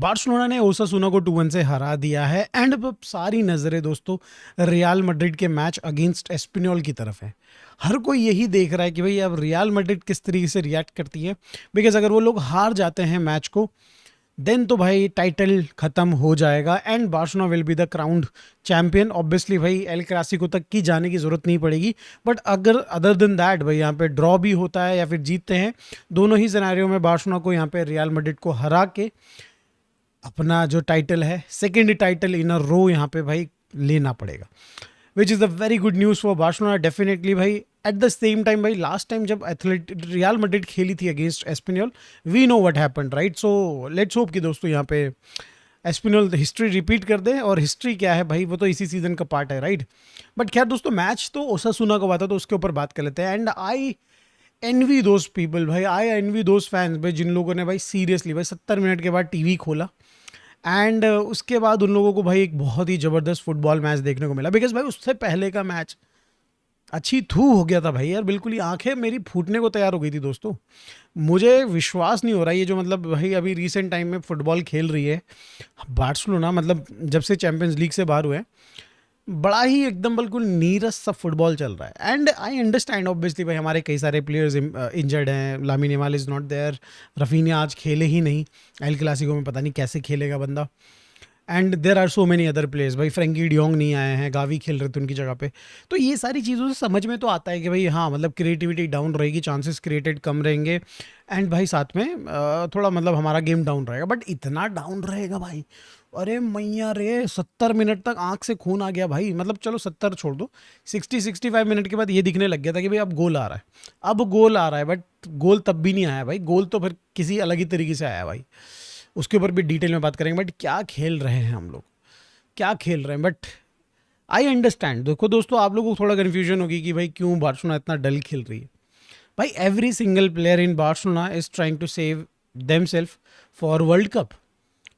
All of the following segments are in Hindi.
बार्सिलोना ने ओसासुना को 2-1 से हरा दिया है एंड अब सारी नज़रें दोस्तों रियल मैड्रिड के मैच अगेंस्ट एस्पिनोल की तरफ है। हर कोई यही देख रहा है कि भाई अब रियल मैड्रिड किस तरीके से रिएक्ट करती है, बिकॉज अगर वो लोग हार जाते हैं मैच को देन तो भाई टाइटल खत्म हो जाएगा and Barcelona will be the crowned champion. Obviously भाई एल क्लासिको तक की जाने की जरूरत नहीं पड़ेगी, बट अगर अदर देन दैट भाई यहाँ पे ड्रॉ भी होता है या फिर जीतते हैं, दोनों ही सिनेरियो में बार्सिलोना को यहाँ पे रियल मैड्रिड को हरा के अपना जो टाइटल है सेकेंड टाइटल इन अ रो यहाँ पे भाई लेना पड़ेगा, which is a very good news for Barcelona definitely भाई। एट द सेम टाइम भाई लास्ट टाइम जब रियल मैड्रिड खेली थी against Espanyol, we know what happened right. So let's hope कि दोस्तों यहाँ पे एस्पिनियल हिस्ट्री रिपीट कर दे, और हिस्ट्री क्या है भाई वो तो इसी सीजन का पार्ट है राइट। बट खैर दोस्तों मैच तो ओसासुना का हुआ था तो उसके ऊपर बात कर लेते हैं। And I envy those people भाई, आई एनवी दोज फैंस भाई जिन लोगों ने भाई सीरियसली भाई 70 मिनट के बाद टीवी खोला एंड उसके बाद उन लोगों को भाई एक बहुत ही ज़बरदस्त फुटबॉल मैच देखने को मिला। बिकॉज भाई उससे पहले का मैच अच्छी थू हो गया था भाई यार, बिल्कुल ही आंखें मेरी फूटने को तैयार हो गई थी दोस्तों। मुझे विश्वास नहीं हो रहा ये जो मतलब भाई अभी रिसेंट टाइम में फुटबॉल खेल रही है बार्सिलोना, मतलब जब से चैंपियंस लीग से बाहर हुए हैं, बड़ा ही एकदम बिल्कुल नीरस सा फुटबॉल चल रहा है। एंड आई अंडरस्टैंड ऑब्वियसली भाई हमारे कई सारे प्लेयर्स इंजर्ड हैं, Lamine Yamal is not there, Raphinha आज खेले ही नहीं, एल क्लासिको में पता नहीं कैसे खेलेगा बंदा। And there are so many other players, भाई फ्रेंकी डियोंग नहीं आए हैं, गावी खेल रहे थे उनकी जगह पे। तो ये सारी चीज़ों से समझ में तो आता है कि भाई हाँ मतलब क्रिएटिविटी डाउन रहेगी, चांसेस क्रिएटेड कम रहेंगे एंड भाई साथ में थोड़ा मतलब हमारा गेम डाउन रहेगा। बट इतना डाउन रहेगा भाई, अरे मैया रे 70 मिनट तक आंख से खून आ गया भाई। मतलब चलो 70 छोड़ दो, 60-65 मिनट के बाद ये दिखने लग गया था कि भाई अब गोल आ रहा है, अब गोल आ रहा है। बट गोल तब भी नहीं आया भाई, गोल तो फिर किसी अलग ही तरीके से आया भाई, उसके ऊपर भी डिटेल में बात करेंगे। बट क्या खेल रहे हैं हम लोग, क्या खेल रहे हैं। बट आई अंडरस्टैंड, देखो दोस्तों आप लोगों को थोड़ा कन्फ्यूजन होगी कि भाई क्यों बार्सिलोना इतना डल खेल रही है। भाई every single player in Barcelona is trying to save themselves for World Cup.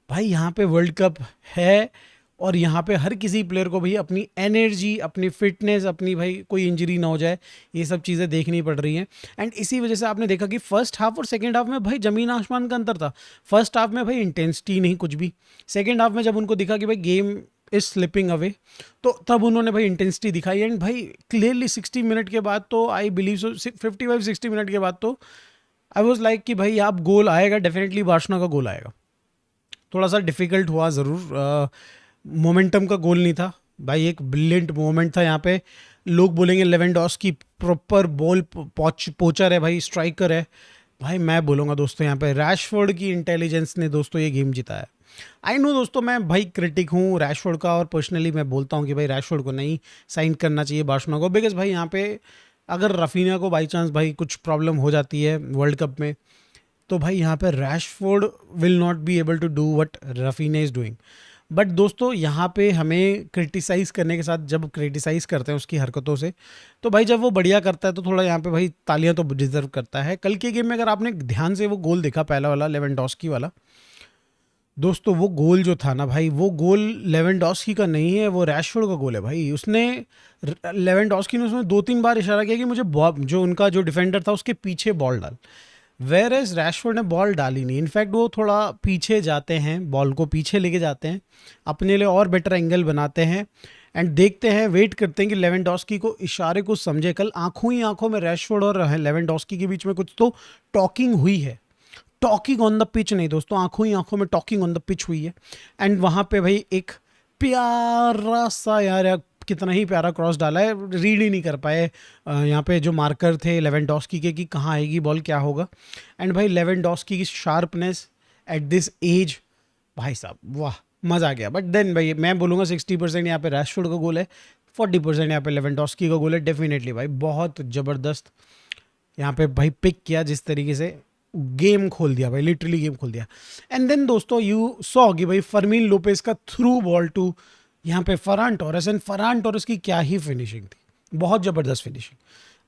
भाई यहाँ पे वर्ल्ड कप है और यहाँ पे हर किसी प्लेयर को भाई अपनी एनर्जी, अपनी फिटनेस, अपनी भाई कोई इंजरी ना हो जाए, ये सब चीज़ें देखनी पड़ रही हैं। एंड इसी वजह से आपने देखा कि फर्स्ट हाफ और सेकंड हाफ में भाई ज़मीन आसमान का अंतर था। फर्स्ट हाफ में भाई इंटेंसिटी नहीं कुछ भी, सेकंड हाफ में जब उनको दिखा कि भाई गेम इज स्लिपिंग अवे तो तब उन्होंने भाई इंटेंसिटी दिखाई। एंड भाई क्लियरली 60 मिनट के बाद तो आई बिलीव सो 55-60 मिनट के बाद तो आई वॉज लाइक कि भाई आप गोल आएगा, डेफिनेटली बार्सिलोना का गोल आएगा। थोड़ा सा डिफ़िकल्ट हुआ ज़रूर, मोमेंटम का गोल नहीं था भाई, एक ब्रिलियंट मोमेंट था यहाँ पे। लोग बोलेंगे लेवेंडोस्की प्रॉपर बॉल पोचर है भाई, स्ट्राइकर है भाई। मैं बोलूँगा दोस्तों यहाँ पे रैशफोर्ड की इंटेलिजेंस ने दोस्तों ये गेम जिताया। आई नो दोस्तों मैं भाई क्रिटिक हूँ रैशफोर्ड का, और पर्सनली मैं बोलता हूँ कि भाई रैशफोर्ड को नहीं साइन करना चाहिए बार्सिलोना को, बिकॉज भाई यहाँ पे अगर रफीनिया को बाई चांस भाई कुछ प्रॉब्लम हो जाती है वर्ल्ड कप में तो भाई यहाँ पे Rashford will not be able to do what Raphinha is doing. But दोस्तों यहाँ पे हमें क्रिटिसाइज़ करने के साथ, जब क्रिटिसाइज़ करते हैं उसकी हरकतों से, तो भाई जब वो बढ़िया करता है तो थोड़ा यहाँ पे भाई तालियां तो डिजर्व करता है। कल के गेम में अगर आपने ध्यान से वो गोल देखा पहला वाला लेवेंडोस्की वाला, दोस्तों वो गोल जो था ना भाई, वो गोल लेवेंडोस्की का नहीं है, वो रैशफोर्ड का गोल है भाई। उसने लेवेंडोस्की ने उसमें 2-3 बार इशारा किया कि मुझे जो उनका जो डिफेंडर था उसके पीछे बॉल डाल, वेयर एज रैशफोर्ड ने बॉल डाली नहीं। इनफैक्ट वो थोड़ा पीछे जाते हैं, बॉल को पीछे लेके जाते हैं, अपने लिए और बेटर एंगल बनाते हैं एंड देखते हैं, वेट करते हैं कि लेवेंडोस्की को इशारे को समझे। कल आंखों ही आंखों में रैशफोर्ड और लेवेंडोस्की के बीच में कुछ तो टॉकिंग हुई है, टॉकिंग ऑन द पिच नहीं दोस्तों, आंखों ही आंखों में टॉकिंग ऑन द पिच हुई है। एंड वहाँ पे भाई एक प्यारा सा यार कितना ही प्यारा क्रॉस डाला है, रीड ही नहीं कर पाए यहाँ पे जो मार्कर थे लेवेंडोस्की के कि कहाँ आएगी बॉल, क्या होगा। एंड भाई लेवेंडोस्की की शार्पनेस एट दिस एज, भाई साहब वाह, मज़ा आ गया। बट देन भाई मैं बोलूँगा 60% यहाँ पे रैशफोर्ड का गोल है, 40% यहाँ पे लेवेंडोस्की का गोल है। डेफिनेटली भाई बहुत ज़बरदस्त यहाँ पे भाई पिक किया, जिस तरीके से गेम खोल दिया भाई, लिटरली गेम खोल दिया। एंड देन दोस्तों यू सॉ कि भाई फर्मीन लोपेस का थ्रू बॉल टू यहाँ पे Farhan Torres, and Farhan Torres की क्या ही फिनिशिंग थी, बहुत ज़बरदस्त फिनिशिंग।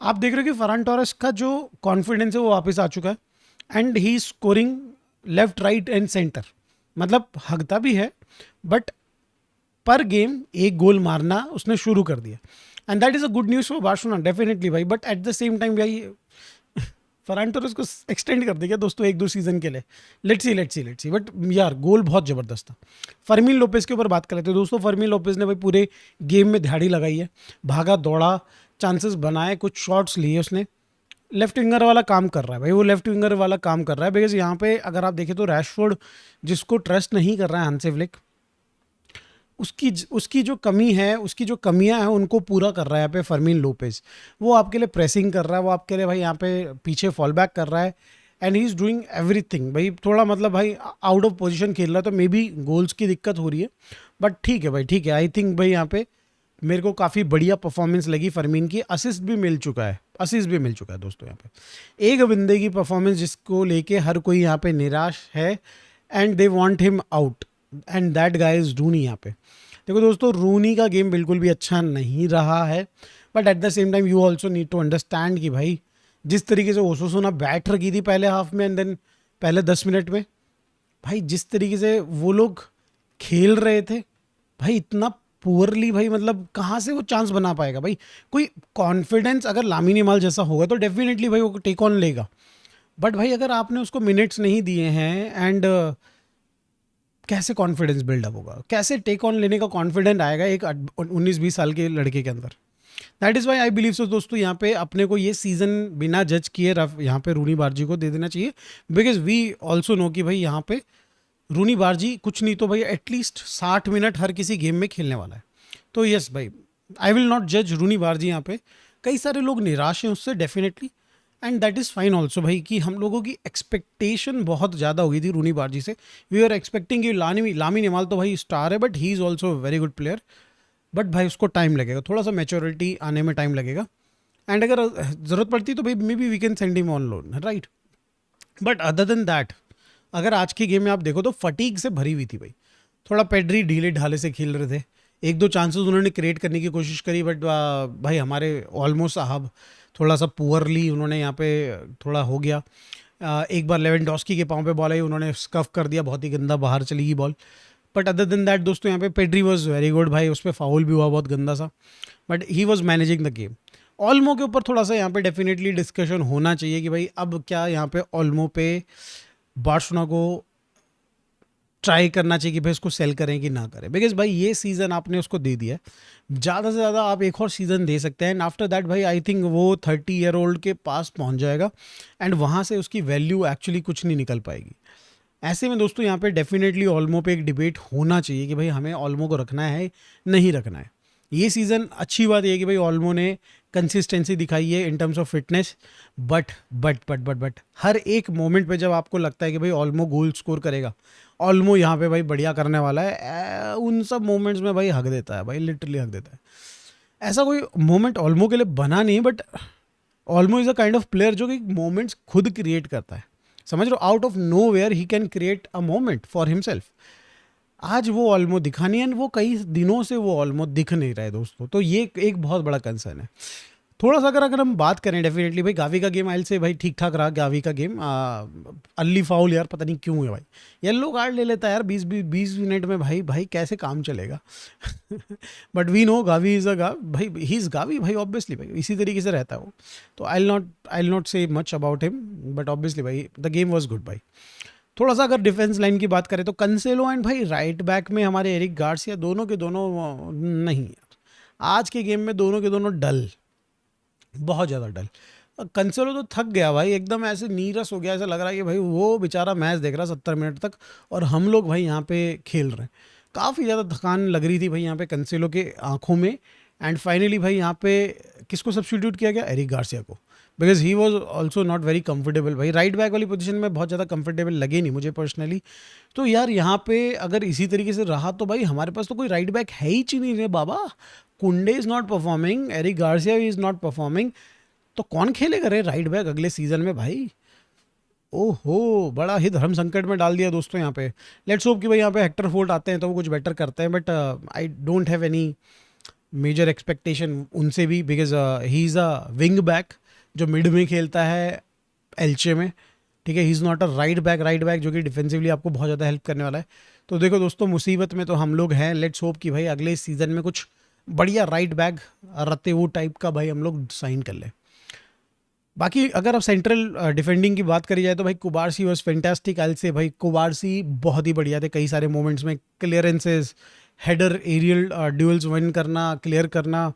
आप देख रहे हो कि फरान टोरेस का जो कॉन्फिडेंस है वो वापस आ चुका है and he scoring left right and centre, मतलब हगता भी है बट पर गेम एक गोल मारना उसने शुरू कर दिया। And that is a good news for Barcelona definitely भाई। But at the same time भाई फरहान टोरेस को एक्सटेंड कर देगा दोस्तों 1-2 सीजन के लिए। लेट्स सी बट यार गोल बहुत ज़बरदस्त था। फर्मीन लोपेस के ऊपर बात कर रहे थे दोस्तों। फर्मीन लोपेस ने भाई पूरे गेम में दिहाड़ी लगाई है, भागा दौड़ा, चांसेस बनाए, कुछ शॉट्स लिए उसने। लेफ्ट विंगर वाला काम कर रहा है भाई, वो लेफ्ट विंगर वाला काम कर रहा है। बिकॉज यहाँ पे अगर आप देखें तो रैशफोर्ड जिसको ट्रस्ट नहीं कर रहा है हांसी फ्लिक, उसकी जो कमी है, उसकी जो कमियां हैं उनको पूरा कर रहा है यहाँ पे फर्मीन लोपेज। वो आपके लिए प्रेसिंग कर रहा है, वो आपके लिए भाई यहाँ पे पीछे फॉल बैक कर रहा है, and he is doing everything. भाई थोड़ा मतलब भाई आउट ऑफ पोजीशन खेल रहा है तो मे बी गोल्स की दिक्कत हो रही है, बट ठीक है भाई, ठीक है। आई थिंक भाई यहाँ पे मेरे को काफ़ी बढ़िया परफॉर्मेंस लगी फरमीन की। असिस्ट भी मिल चुका है दोस्तों यहाँ पे। एक बंदे की परफॉर्मेंस जिसको लेके हर कोई यहाँ पे निराश है, and they want him out, and that guy is Rooney. यहाँ पे देखो दोस्तों, रूनी का गेम बिल्कुल भी अच्छा नहीं रहा है, but at the same time you also need to understand कि भाई जिस तरीके से ओसोसुना बैट रखी थी पहले हाफ में, एंड देन पहले 10 मिनट में, भाई जिस तरीके से वो लोग खेल रहे थे भाई, इतना पुअरली भाई, मतलब कहाँ से वो चांस बना पाएगा भाई। कोई कॉन्फिडेंस अगर लामिन यमाल जैसा होगा तो डेफिनेटली भाई वो टेक ऑन लेगा, बट भाई अगर आपने उसको मिनट्स नहीं दिए हैं, एंड कैसे कॉन्फिडेंस बिल्डअप होगा, कैसे टेक ऑन लेने का कॉन्फिडेंस आएगा एक 19-20 साल के लड़के के अंदर। That is why I believe so दोस्तों, यहाँ पे अपने को ये सीज़न बिना जज किए रफ यहाँ पे रूनी बारजी को दे देना चाहिए। बिकॉज वी ऑल्सो नो कि भाई यहाँ पे रूनी बारजी कुछ नहीं तो भाई एटलीस्ट 60 मिनट हर किसी गेम में खेलने वाला है। तो यस भाई, आई विल नॉट जज रूनी बारजी यहाँ पे। कई सारे लोग निराश हैं उससे definitely, and that is fine also भाई, कि हम लोगों की एक्सपेक्टेशन बहुत ज़्यादा हो गई थी रूनी बारजी से। वी आर एक्सपेक्टिंग कि लामिन यमाल तो भाई स्टार है, but he is also very good player, but भाई उसको टाइम लगेगा, थोड़ा सा मैच्योरिटी आने में टाइम लगेगा, एंड अगर ज़रूरत पड़ती तो भाई may be we can send him on loan, right. But other than that, अगर आज के गेम में आप देखो तो फटीक से भरी हुई थी भाई। थोड़ा पेड्री ढीले ढाले से खेल रहे थे, 1-2 चांसेस उन्होंने क्रिएट करने की कोशिश करी, बट भाई हमारे ऑलमोस्ट साहब थोड़ा सा पुअरली उन्होंने यहाँ पे थोड़ा हो गया। एक बार लेवेंडोस्की के पाँव पे बॉल आई, उन्होंने स्कफ कर दिया, बहुत ही गंदा बाहर चली गई ball. But other than that दोस्तों, यहाँ पे पेड्री वॉज वेरी गुड भाई, उस पर फाउल भी हुआ बहुत गंदा सा, but he was managing the game. Olmo के ऊपर थोड़ा सा यहाँ पे डेफिनेटली डिस्कशन होना चाहिए कि भाई अब क्या यहाँ पे ऑल्मो पे बार्सिलोना को ट्राई करना चाहिए कि भाई उसको सेल करें कि ना करें। बिकॉज भाई ये सीज़न आपने उसको दे दिया है, ज़्यादा से ज़्यादा आप एक और सीज़न दे सकते हैं, एंड आफ्टर दैट भाई आई थिंक वो 30 ईयर ओल्ड के पास पहुंच जाएगा, एंड वहाँ से उसकी वैल्यू एक्चुअली कुछ नहीं निकल पाएगी। ऐसे में दोस्तों यहाँ पे डेफिनेटली ऑल्मो पे एक डिबेट होना चाहिए कि भाई हमें ऑल्मो को रखना है नहीं रखना है। ये सीज़न अच्छी बात यह है कि भाई ऑल्मो ने कंसिस्टेंसी दिखाई है in terms of fitness, but हर एक मोमेंट पे जब आपको लगता है कि भाई ऑल्मो गोल स्कोर करेगा, ऑल्मो यहाँ पे भाई बढ़िया करने वाला है, उन सब मोमेंट्स में भाई हक देता है, भाई लिटरली हक देता है। ऐसा कोई मोमेंट ऑल्मो के लिए बना नहीं, but Olmo is a kind of player जो कि मोमेंट्स खुद क्रिएट करता है, समझ लो, out of nowhere he can create a moment for himself. आज वो ऑल्मो दिखा नहीं है, वो कई दिनों से वो ऑल्मो दिख नहीं रहा है दोस्तों, तो ये एक बहुत बड़ा कंसर्न है। थोड़ा सा अगर हम बात करें डेफिनेटली भाई गावी का गेम आयल से भाई ठीक ठाक रहा। गावी का गेम अल्ली फाउल यार पता नहीं क्यों है भाई, येलो कार्ड ले लेता है यार 20 मिनट में, भाई भाई कैसे काम चलेगा। But we know Gavi is a भाई, ही इज़ गावी भाई, ऑब्वियसली भाई इसी तरीके से रहता है वो। तो I will not say much about him, but obviously भाई द गेम वॉज गुड भाई। थोड़ा सा अगर डिफेंस लाइन की बात करें तो कंसेलो एंड भाई राइट बैक में हमारे एरिक गार्सिया दोनों के दोनों नहीं यार, आज के गेम में दोनों के दोनों डल, बहुत ज़्यादा डल। कंसेलो तो थक गया भाई, एकदम ऐसे नीरस हो गया, ऐसा लग रहा है कि भाई वो बेचारा मैच देख रहा 70 मिनट तक और हम लोग भाई यहाँ पे खेल रहे हैं। काफ़ी ज़्यादा थकान लग रही थी भाई यहाँ पे कंसेलो के आंखों में, एंड फाइनली भाई यहाँ पे किसको सब्स्टिट्यूट किया गया, एरिक गार्सिया को, because he was also not very comfortable भाई। राइट बैक वाली पोजीशन में बहुत ज़्यादा कंफर्टेबल लगे नहीं मुझे पर्सनली। तो यार यहाँ पे अगर इसी तरीके से रहा तो भाई हमारे पास तो कोई राइट बैक है ही नहीं रे बाबा। Kounde is not performing, Eric Garcia is not performing, तो कौन खेलेगा रे राइट बैक अगले सीजन में भाई। ओहो, बड़ा ही धर्म संकट में डाल दिया दोस्तों यहाँ पे। लेट्स होप कि भाई यहाँ पे हेक्टर फोर्ड आते हैं तो वो कुछ बेटर करते हैं, but I don't have any major expectation उनसे भी, because he is a wing back जो मिड में खेलता है एल्चे में, ठीक है। He is not a right back जो कि डिफेंसिवली आपको बहुत ज़्यादा हेल्प करने वाला है। तो देखो दोस्तों, मुसीबत में तो हम लोग हैं। लेट्स होप कि भाई अगले सीज़न में कुछ बढ़िया राइट बैक रते वो टाइप का भाई हम लोग साइन कर लें। बाकी अगर आप सेंट्रल डिफेंडिंग की बात करी जाए तो भाई कुबारसी वॉज फैंटास्टिक। आई से भाई कुबारसी बहुत ही बढ़िया थे कई सारे मोमेंट्स में, clearances, header, aerial duels win करना, क्लियर करना,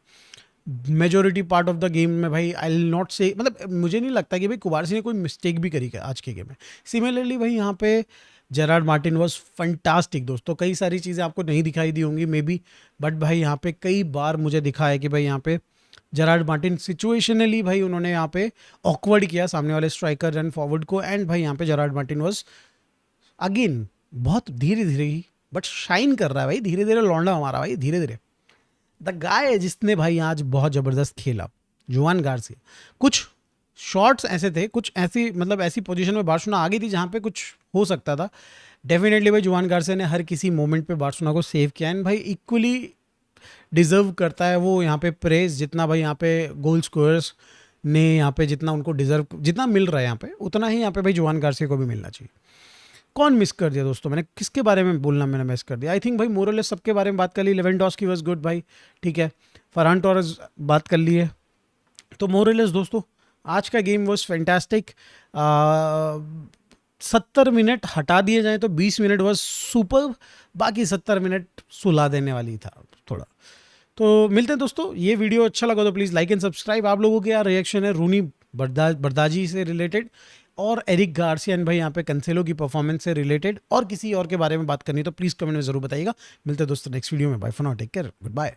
majority part of the game में भाई आई विल नॉट से, मतलब मुझे नहीं लगता कि भाई कुबारसी ने कोई मिस्टेक भी करी आज के गेम में। सिमिलरली भाई यहाँ पे जेरार्ड मार्टिन वॉज फंटास्टिक दोस्तों। कई सारी चीज़ें आपको नहीं दिखाई दी होंगी मे बी, बट भाई यहाँ पे कई बार मुझे दिखा है कि भाई यहाँ पे जेरार्ड मार्टिन सिचुएशनली भाई उन्होंने यहाँ पे ऑकवर्ड किया सामने वाले स्ट्राइकर रन फॉरवर्ड को। एंड भाई यहाँ पे जेरार्ड मार्टिन वॉज अगेन बहुत धीरे धीरे ही बट शाइन कर रहा है भाई, धीरे धीरे लौंडा हमारा भाई, धीरे धीरे द गाय जिसने भाई आज बहुत ज़बरदस्त खेला, जुआन गार्सिया। कुछ शॉट्स ऐसे थे, कुछ ऐसी मतलब ऐसी पोजीशन में बार्सिलोना आ गई थी जहाँ पे कुछ हो सकता था। डेफिनेटली भाई जुआन गार्सिया ने हर किसी मोमेंट पे बार्सिलोना को सेव किया एंड भाई इक्वली डिज़र्व करता है वो यहाँ पे प्रेस, जितना भाई यहाँ पे गोल स्कोरर्स ने यहाँ पे जितना उनको डिजर्व, जितना मिल रहा है यहाँ पे उतना ही यहाँ पे भाई जुआन गार्सिया को भी मिलना चाहिए। कौन मिस कर दिया दोस्तों, मैंने किसके बारे में बोलना मैंने मिस कर दिया? आई थिंक भाई मोरलेस सबके बारे में बात कर ली। लेवेंडोस्की वाज गुड भाई, ठीक है। फरहान टोरेस बात कर ली है। तो मोरलेस दोस्तों आज का गेम वाज फैंटास्टिक। 70 मिनट हटा दिए जाए तो 20 मिनट वाज सुपर, बाकी 70 मिनट सुला देने वाली था थोड़ा। तो मिलते हैं दोस्तों, ये वीडियो अच्छा लगा तो प्लीज़ लाइक एंड सब्सक्राइब। आप लोगों के क्या रिएक्शन है रूनी बर्दाजी से रिलेटेड और एरिक गार्सिया भाई यहाँ पे कैंसेलो की परफॉर्मेंस से रिलेटेड, और किसी और के बारे में बात करनी तो प्लीज़ कमेंट में ज़रूर बताइएगा। मिलते हैं दोस्तों नेक्स्ट वीडियो में। Bye for now, take care, good bye.